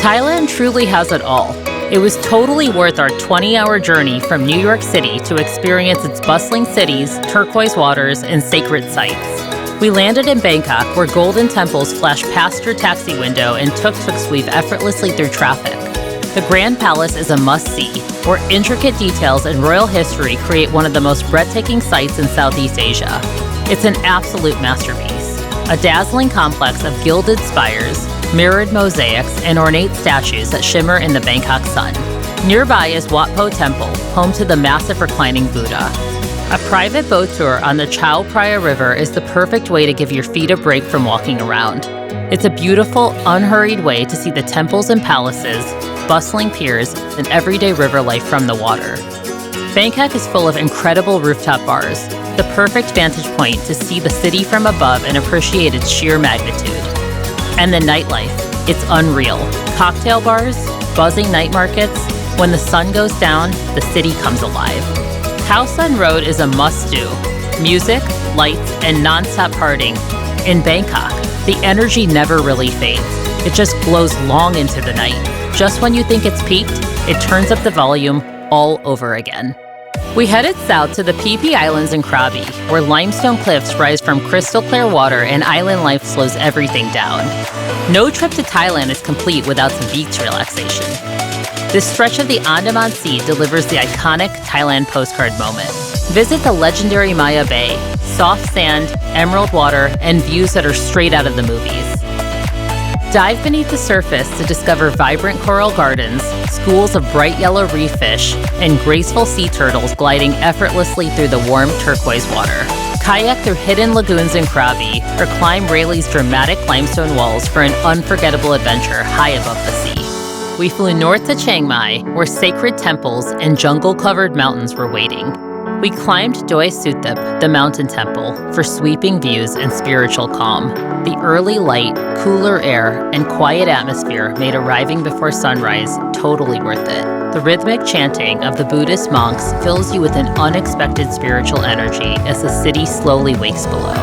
Thailand truly has it all. It was totally worth our 20-hour journey from New York City to experience its bustling cities, turquoise waters, and sacred sites. We landed in Bangkok, where golden temples flashed past your taxi window and tuk-tuks weave effortlessly through traffic. The Grand Palace is a must-see, where intricate details and royal history create one of the most breathtaking sights in Southeast Asia. It's an absolute masterpiece, a dazzling complex of gilded spires, mirrored mosaics, and ornate statues that shimmer in the Bangkok sun. Nearby is Wat Pho Temple, home to the massive reclining Buddha. A private boat tour on the Chao Phraya River is the perfect way to give your feet a break from walking around. It's a beautiful, unhurried way to see the temples and palaces, bustling piers, and everyday river life from the water. Bangkok is full of incredible rooftop bars, the perfect vantage point to see the city from above and appreciate its sheer magnitude. And the nightlife, it's unreal. Cocktail bars, buzzing night markets. When the sun goes down, the city comes alive. Khao San Road is a must-do. Music, lights, and non-stop partying. In Bangkok, the energy never really fades. It just glows long into the night. Just when you think it's peaked, it turns up the volume all over again. We headed south to the Phi Phi Islands in Krabi, where limestone cliffs rise from crystal clear water and island life slows everything down. No trip to Thailand is complete without some beach relaxation. This stretch of the Andaman Sea delivers the iconic Thailand postcard moment. Visit the legendary Maya Bay, soft sand, emerald water, and views that are straight out of the movies. Dive beneath the surface to discover vibrant coral gardens, schools of bright yellow reef fish, and graceful sea turtles gliding effortlessly through the warm turquoise water. Kayak through hidden lagoons in Krabi, or climb Raylay's dramatic limestone walls for an unforgettable adventure high above the sea. We flew north to Chiang Mai, where sacred temples and jungle-covered mountains were waiting. We climbed Doi Suthep, the mountain temple, for sweeping views and spiritual calm. The early light, cooler air, and quiet atmosphere made arriving before sunrise totally worth it. The rhythmic chanting of the Buddhist monks fills you with an unexpected spiritual energy as the city slowly wakes below.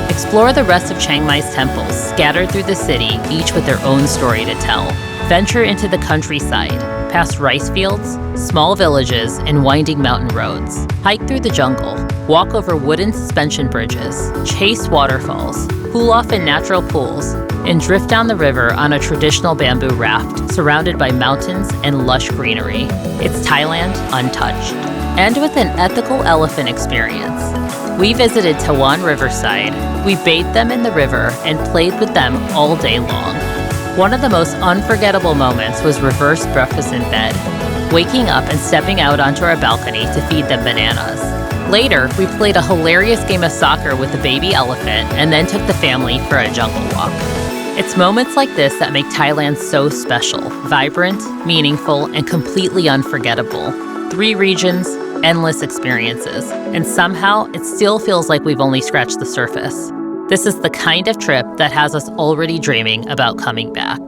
Explore the rest of Chiang Mai's temples, scattered through the city, each with their own story to tell. Venture into the countryside, past rice fields, small villages, and winding mountain roads. Hike through the jungle, walk over wooden suspension bridges, chase waterfalls, cool off in natural pools, and drift down the river on a traditional bamboo raft surrounded by mountains and lush greenery. It's Thailand untouched. And with an ethical elephant experience. We visited Tawan Riverside. We bathed them in the river and played with them all day long. One of the most unforgettable moments was reverse breakfast in bed, waking up and stepping out onto our balcony to feed them bananas. Later, we played a hilarious game of soccer with the baby elephant and then took the family for a jungle walk. It's moments like this that make Thailand so special, vibrant, meaningful, and completely unforgettable. 3 regions, endless experiences, and somehow it still feels like we've only scratched the surface. This is the kind of trip that has us already dreaming about coming back.